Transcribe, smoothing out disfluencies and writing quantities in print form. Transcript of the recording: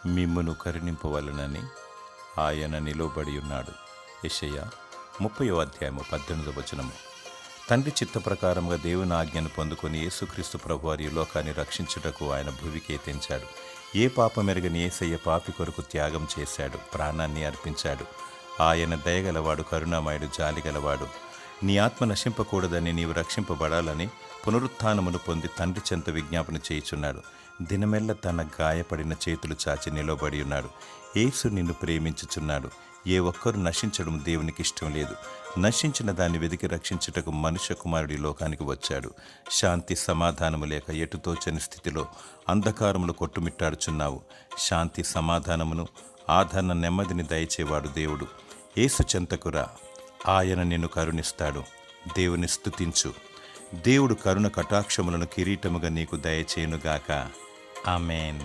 మిమ్మును కరుణింపవలనని ఆయన నిలువబడి ఉన్నాడు. యెషయా 30:18. తండ్రి చిత్త ప్రకారంగా దేవుని ఆజ్ఞను పొందుకొని యేసుక్రీస్తు ప్రభువారి ఈ లోకాన్ని రక్షించుటకు ఆయన భూమికి తెంచాడు. ఏ పాపమెరగని యేసయ్య పాపి కొరకు త్యాగం చేశాడు, ప్రాణాన్ని అర్పించాడు. ఆయన దయగలవాడు, కరుణామయుడు, జాలిగలవాడు. నీ ఆత్మ నశింపకూడదని, నీవు రక్షింపబడాలని పునరుత్థానమును పొంది తండ్రి చెంత విజ్ఞాపన చేయుచున్నాడు. దినమెల్ల తన గాయపడిన చేతులు చాచి నిలబడి ఉన్నాడు. యేసు నిన్ను ప్రేమించుచున్నాడు. ఏ ఒక్కరు నశించడం దేవునికి ఇష్టం లేదు. నశించిన దాన్ని వెదికి రక్షించుటకు మనుష్య కుమారుడి లోకానికి వచ్చాడు. శాంతి సమాధానము లేక ఎటుతోచని స్థితిలో అంధకారములు కొట్టుమిట్టాడుచున్నావు. శాంతి సమాధానమును, ఆదరణ, నెమ్మదిని దయచేవాడు దేవుడు. యేసు చెంతకురా, ఆయన నిన్ను కరుణిస్తాడు. దేవుని స్తుతించు. దేవుడు కరుణ కటాక్షములను కిరీటముగా నీకు దయచేయునుగాక. ఆమేన్.